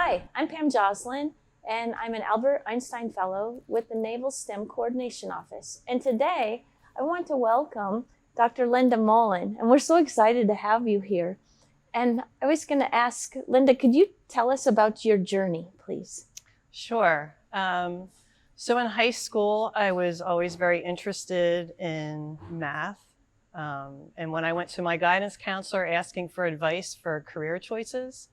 Hi, I'm Pam Joslin, and I'm an Albert Einstein Fellow with the Naval STEM Coordination Office. And today, I want to welcome Dr. Linda Mullen, and we're so excited to have you here. And I was going to ask, Linda, could you tell us about your journey, please? Sure. So in high school, I was always very interested in math. And when I went to my guidance counselor asking for advice for career choices,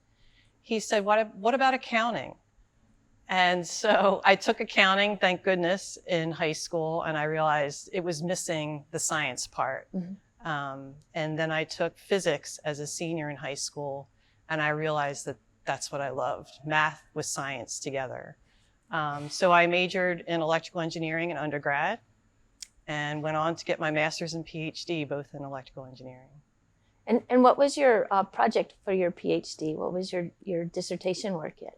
he said, what about accounting? And so I took accounting, thank goodness, in high school, and I realized it was missing the science part. Mm-hmm. And then I took physics as a senior in high school, and I realized that that's what I loved, math with science together. So I majored in electrical engineering in undergrad and went on to get my master's and PhD, both in electrical engineering. And what was your project for your PhD? What was your dissertation work in?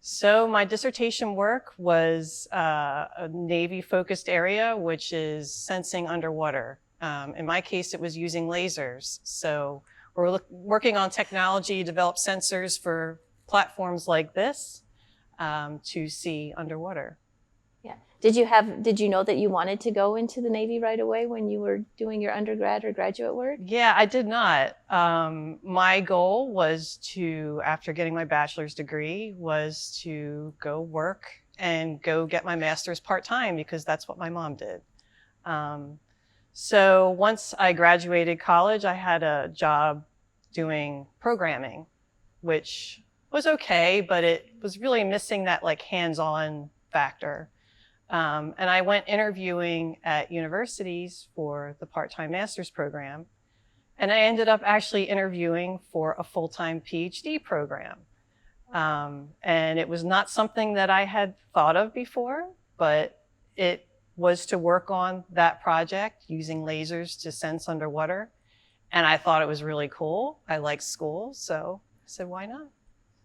So my dissertation work was a Navy-focused area, which is sensing underwater. In my case, it was using lasers. So we're working on technology to develop sensors for platforms like this to see underwater. Yeah. Did you know that you wanted to go into the Navy right away when you were doing your undergrad or graduate work? Yeah, I did not. My goal was to, after getting my bachelor's degree, was to go work and go get my master's part-time because that's what my mom did. So once I graduated college, I had a job doing programming, which was okay, but it was really missing that like hands-on factor. And I went interviewing at universities for the part-time master's program, and I ended up actually interviewing for a full-time PhD program. And it was not something that I had thought of before, but it was to work on that project using lasers to sense underwater. And I thought it was really cool. I liked school, so I said, why not?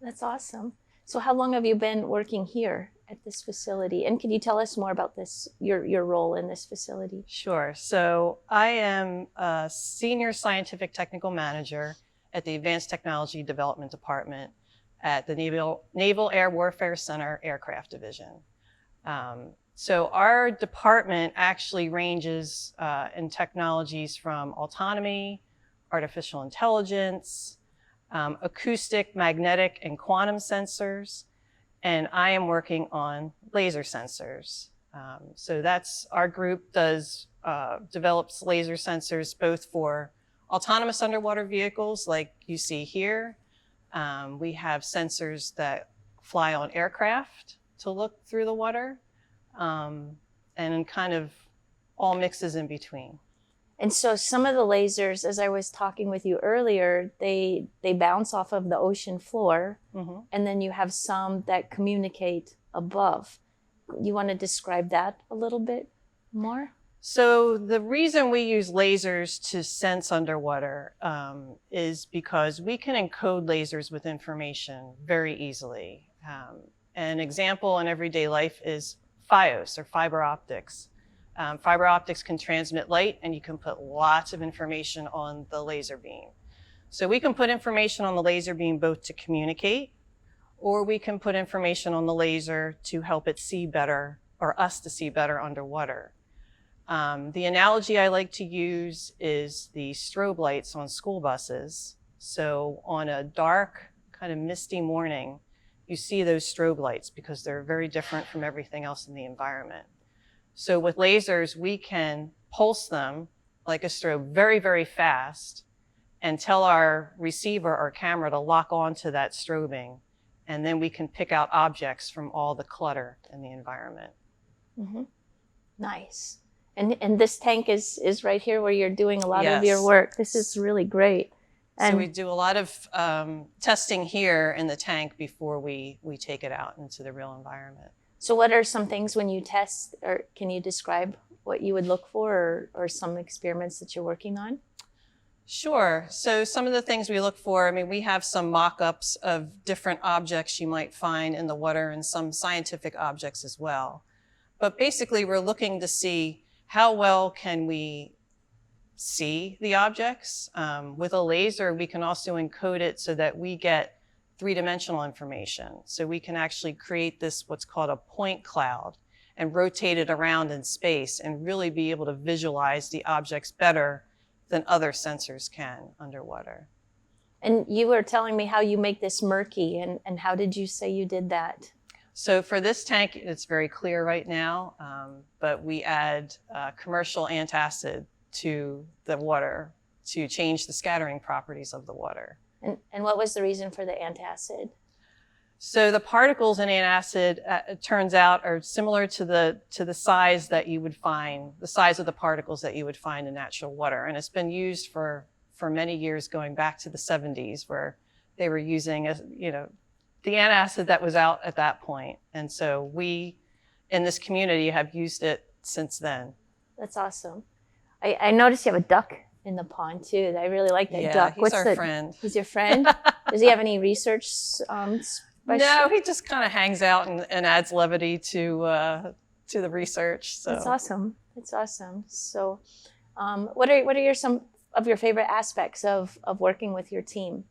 That's awesome. So how long have you been working here at this facility? And can you tell us more about this, your role in this facility? Sure. So I am a senior scientific technical manager at the Advanced Technology Development Department at the Naval Air Warfare Center Aircraft Division. So our department actually ranges in technologies from autonomy, artificial intelligence, acoustic, magnetic, and quantum sensors, and I am working on laser sensors. So that's our group develops laser sensors both for autonomous underwater vehicles like you see here. We have sensors that fly on aircraft to look through the water, and kind of all mixes in between. And so some of the lasers, as I was talking with you earlier, they bounce off of the ocean floor, mm-hmm. and then you have some that communicate above. You want to describe that a little bit more? So the reason we use lasers to sense underwater is because we can encode lasers with information very easily. An example in everyday life is FiOS, or fiber optics. Fiber optics can transmit light, and you can put lots of information on the laser beam. So we can put information on the laser beam both to communicate, or we can put information on the laser to help it see better, or us to see better underwater. The analogy I like to use is the strobe lights on school buses. So on a dark, kind of misty morning, you see those strobe lights because they're very different from everything else in the environment. So with lasers, we can pulse them like a strobe very, very fast and tell our receiver or camera to lock onto that strobing. And then we can pick out objects from all the clutter in the environment. Mm-hmm. Nice. And this tank is right here where you're doing a lot Yes. of your work. This is really great. And so we do a lot of testing here in the tank before we take it out into the real environment. So what are some things when you test, or can you describe what you would look for, or some experiments that you're working on? Sure. So some of the things we look for, I mean, we have some mock-ups of different objects you might find in the water and some scientific objects as well. But basically, we're looking to see how well can we see the objects. With a laser, we can also encode it so that we get three-dimensional information. So we can actually create this, what's called a point cloud, and rotate it around in space and really be able to visualize the objects better than other sensors can underwater. And you were telling me how you make this murky, and how did you say you did that? So for this tank, it's very clear right now, but we add commercial antacid to the water to change the scattering properties of the water. And what was the reason for the antacid? So the particles in antacid, it turns out, are similar to the size that you would find, the size of the particles that you would find in natural water. And it's been used for many years, going back to the 70s, where they were using, the antacid that was out at that point. And so we, in this community, have used it since then. That's awesome. I noticed you have a duck in the pond too. I really like that duck. He's our friend. He's your friend? Does he have any research? No, he just kind of hangs out and adds levity to the research. So that's awesome. It's awesome. So, what are some of your favorite aspects of working with your team?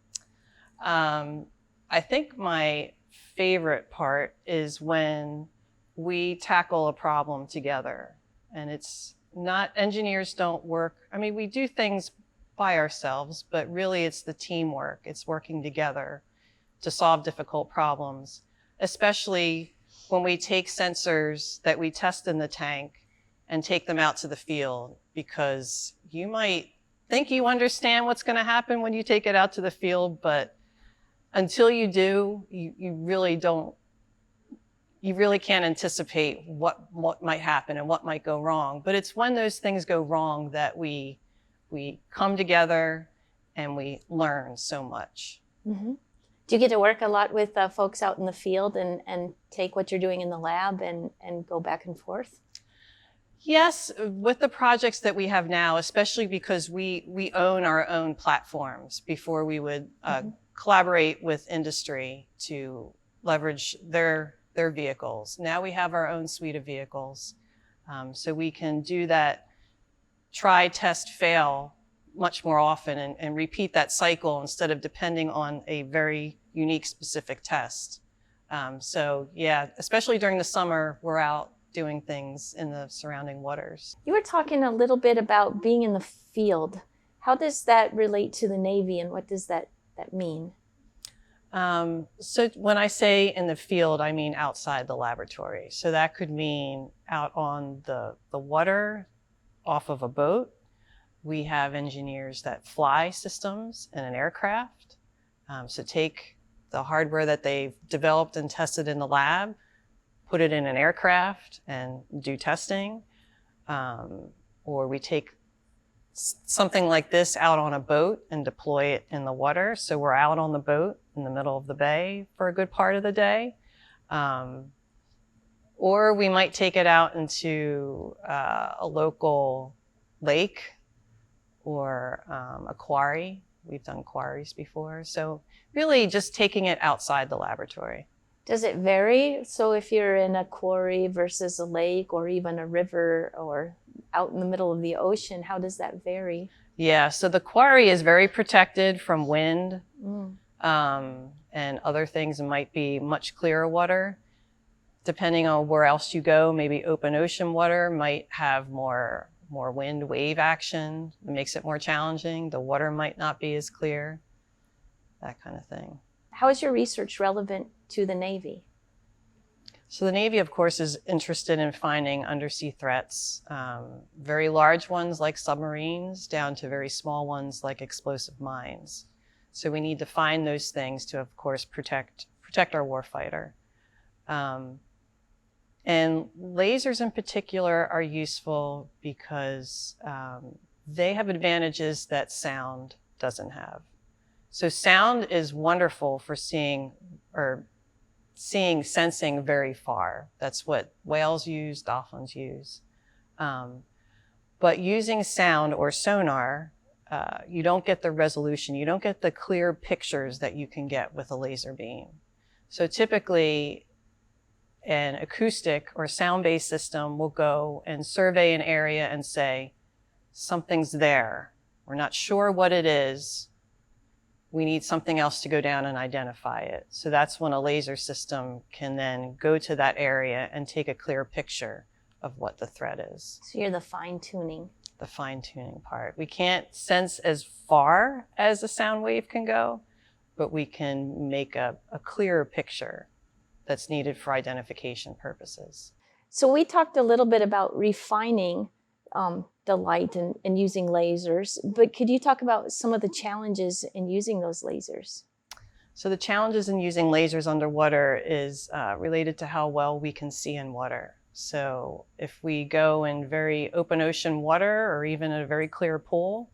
I think my favorite part is when we tackle a problem together, and it's not, engineers don't work, I mean, we do things by ourselves, but really it's the teamwork. It's working together to solve difficult problems, especially when we take sensors that we test in the tank and take them out to the field, because you might think you understand what's going to happen when you take it out to the field, but until you do, you really don't, you really can't anticipate what might happen and what might go wrong. But it's when those things go wrong that we come together and we learn so much. Mm-hmm. Do you get to work a lot with folks out in the field and take what you're doing in the lab and go back and forth? Yes, with the projects that we have now, especially because we own our own platforms. Before we would collaborate with industry to leverage their vehicles. Now we have our own suite of vehicles. So we can do that try, test, fail much more often and repeat that cycle instead of depending on a very unique specific test. So yeah, especially during the summer, we're out doing things in the surrounding waters. You were talking a little bit about being in the field. How does that relate to the Navy, and what does that mean? So when I say in the field, I mean outside the laboratory. So that could mean out on the water, off of a boat. We have engineers that fly systems in an aircraft. So take the hardware that they've developed and tested in the lab, put it in an aircraft and do testing. Or we take something like this out on a boat and deploy it in the water. So we're out on the boat in the middle of the bay for a good part of the day. Or we might take it out into a local lake or a quarry. We've done quarries before. So really just taking it outside the laboratory. Does it vary? So if you're in a quarry versus a lake or even a river or out in the middle of the ocean, how does that vary? Yeah, so the quarry is very protected from wind and other things. It might be much clearer water. Depending on where else you go, maybe open ocean water might have more wind wave action. It makes it more challenging. The water might not be as clear, that kind of thing. How is your research relevant to the Navy? So the Navy, of course, is interested in finding undersea threats, very large ones like submarines down to very small ones like explosive mines. So we need to find those things to, of course, protect our warfighter. And lasers in particular are useful because they have advantages that sound doesn't have. So sound is wonderful for sensing very far. That's what whales use, dolphins use. But using sound or sonar, you don't get the resolution. You don't get the clear pictures that you can get with a laser beam. So typically, an acoustic or sound-based system will go and survey an area and say, something's there. We're not sure what it is. we need something else to go down and identify it. So that's when a laser system can then go to that area and take a clear picture of what the threat is. So you're the fine-tuning. The fine-tuning part. We can't sense as far as a sound wave can go, but we can make a clearer picture that's needed for identification purposes. So we talked a little bit about refining the light and using lasers, but could you talk about some of the challenges in using those lasers? So the challenges in using lasers underwater is related to how well we can see in water. So if we go in very open ocean water or even in a very clear pool,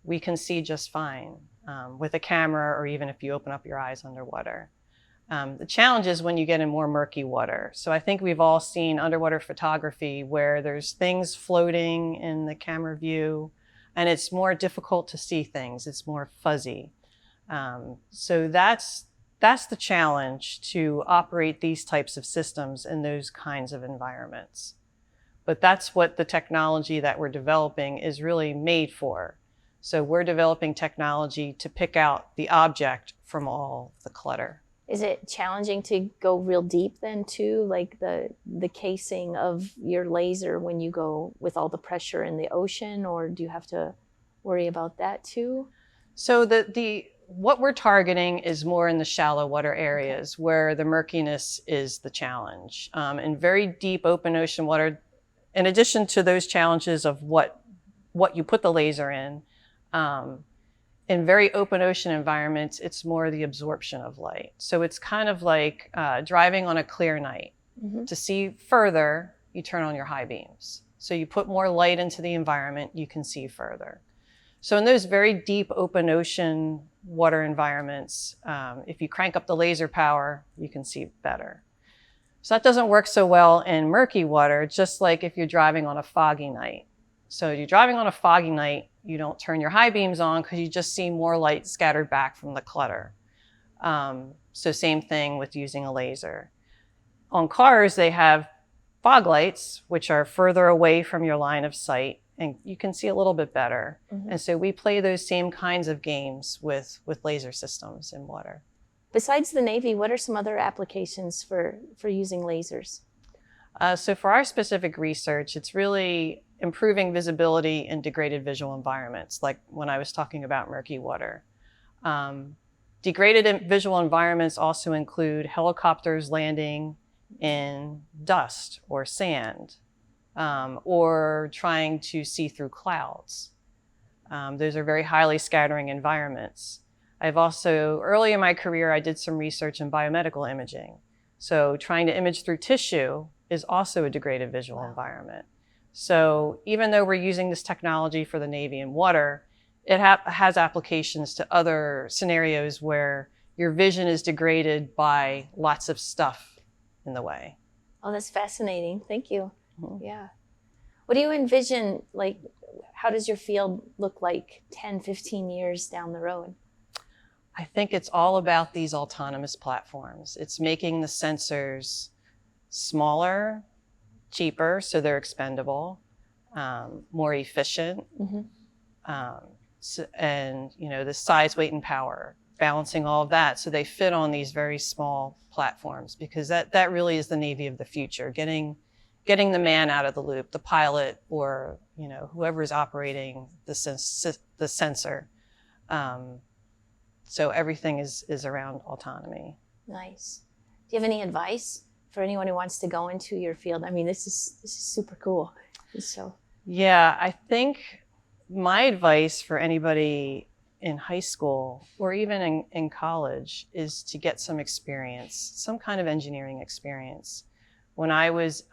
we can see just fine with a camera, or even if you open up your eyes underwater. The challenge is when you get in more murky water. So I think we've all seen underwater photography where there's things floating in the camera view and it's more difficult to see things. It's more fuzzy. So that's the challenge, to operate these types of systems in those kinds of environments. But that's what the technology that we're developing is really made for. So we're developing technology to pick out the object from all the clutter. Is it challenging to go real deep then too, like the casing of your laser when you go with all the pressure in the ocean, or do you have to worry about that too? So what we're targeting is more in the shallow water areas, okay, where the murkiness is the challenge. In very deep open ocean water, in addition to those challenges of what you put the laser in very open ocean environments, it's more the absorption of light. So it's kind of like driving on a clear night. Mm-hmm. To see further, you turn on your high beams. So you put more light into the environment, you can see further. So in those very deep open ocean water environments, if you crank up the laser power, you can see better. So that doesn't work so well in murky water, just like if you're driving on a foggy night. So if you're driving on a foggy night, you don't turn your high beams on because you just see more light scattered back from the clutter. So same thing with using a laser. On cars, they have fog lights, which are further away from your line of sight, and you can see a little bit better. Mm-hmm. And so we play those same kinds of games with laser systems in water. Besides the Navy, what are some other applications for using lasers? So for our specific research, it's really improving visibility in degraded visual environments, like when I was talking about murky water. Degraded visual environments also include helicopters landing in dust or sand, or trying to see through clouds. Those are very highly scattering environments. I've also, early in my career, I did some research in biomedical imaging. So trying to image through tissue is also a degraded visual environment. So even though we're using this technology for the Navy and water, it has applications to other scenarios where your vision is degraded by lots of stuff in the way. Oh, that's fascinating. Thank you. Mm-hmm. Yeah. What do you envision, like, how does your field look like 10, 15 years down the road? I think it's all about these autonomous platforms. It's making the sensors smaller, cheaper, so they're expendable, more efficient, mm-hmm. And the size, weight, and power, balancing all of that so they fit on these very small platforms, because that really is the Navy of the future, getting the man out of the loop, the pilot, or whoever is operating the sensor. So everything is around autonomy. Nice. Do you have any advice for anyone who wants to go into your field? I mean, this is super cool. Yeah, I think my advice for anybody in high school or even in college is to get some experience, some kind of engineering experience. When I was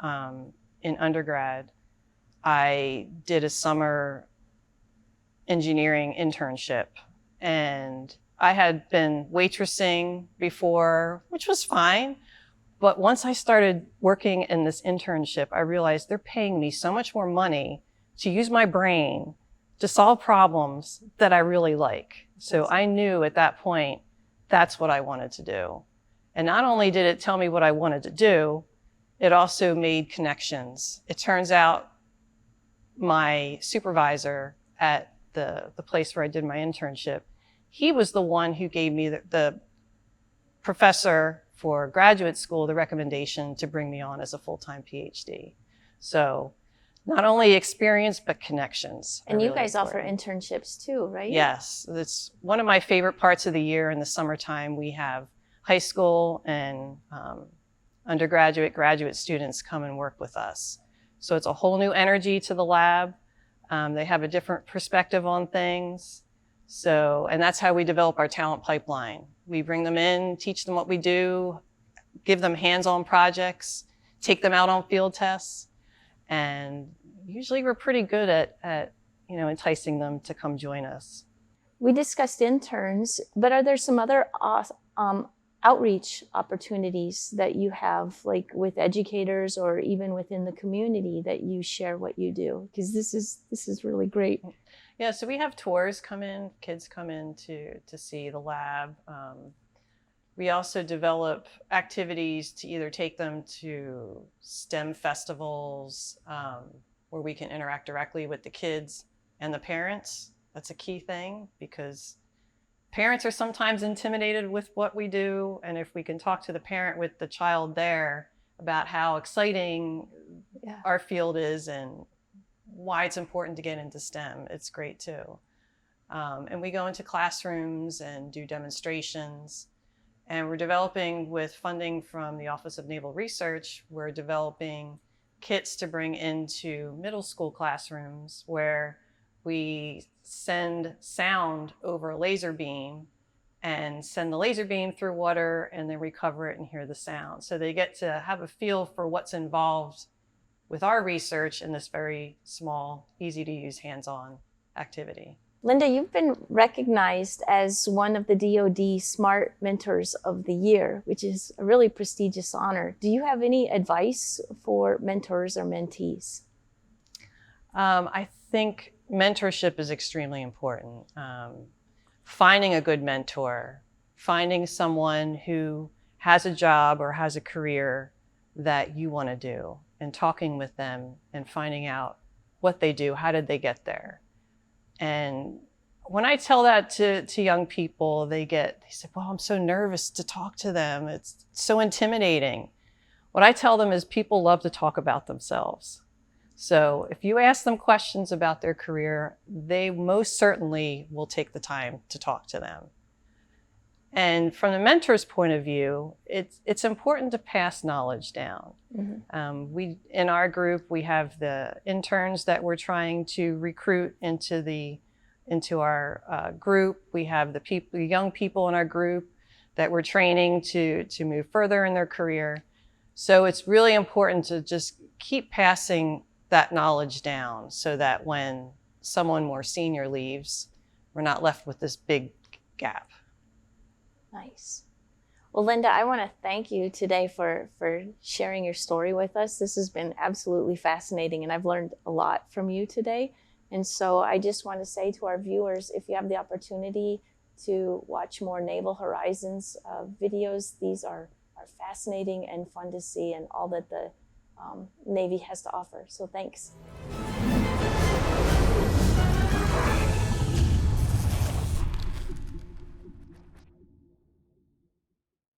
in undergrad, I did a summer engineering internship, and I had been waitressing before, which was fine. But once I started working in this internship, I realized they're paying me so much more money to use my brain to solve problems that I really like. So I knew at that point, that's what I wanted to do. And not only did it tell me what I wanted to do, it also made connections. It turns out my supervisor at the place where I did my internship, he was the one who gave me the professor for graduate school the recommendation to bring me on as a full-time PhD. So not only experience, but connections. And you really guys offer important. internships too, right? Yes, it's one of my favorite parts of the year. In the summertime, we have high school and undergraduate, graduate students come and work with us. So it's a whole new energy to the lab. They have a different perspective on things. So, and that's how we develop our talent pipeline. We bring them in, teach them what we do, give them hands-on projects, take them out on field tests, and usually we're pretty good at enticing them to come join us. We discussed interns, but are there some other outreach opportunities that you have, like with educators or even within the community, that you share what you do? Because this is really great. Yeah, so we have tours come in, kids come in to see the lab. We also develop activities to either take them to STEM festivals where we can interact directly with the kids and the parents. That's a key thing because parents are sometimes intimidated with what we do. And if we can talk to the parent with the child there about how exciting our field is and why it's important to get into STEM, it's great too. And we go into classrooms and do demonstrations. And we're developing, with funding from the Office of Naval Research, we're developing kits to bring into middle school classrooms where we send sound over a laser beam and send the laser beam through water and then recover it and hear the sound. So they get to have a feel for what's involved with our research in this very small, easy to use hands-on activity. Linda, you've been recognized as one of the DoD Smart Mentors of the Year, which is a really prestigious honor. Do you have any advice for mentors or mentees? I think mentorship is extremely important. Finding a good mentor, finding someone who has a job or has a career that you want to do, and talking with them and finding out what they do, how did they get there? And when I tell that to young people, they say, well, I'm so nervous to talk to them. It's so intimidating. What I tell them is people love to talk about themselves. So if you ask them questions about their career, they most certainly will take the time to talk to them. And from the mentor's point of view, it's important to pass knowledge down. Mm-hmm. In our group, we have the interns that we're trying to recruit into our group. We have the young people in our group that we're training to move further in their career. So it's really important to just keep passing that knowledge down so that when someone more senior leaves, we're not left with this big gap. Nice. Well, Linda, I want to thank you today for sharing your story with us. This has been absolutely fascinating, and I've learned a lot from you today. And so I just want to say to our viewers, if you have the opportunity to watch more Naval Horizons videos, these are fascinating and fun to see, and all that the Navy has to offer. So thanks.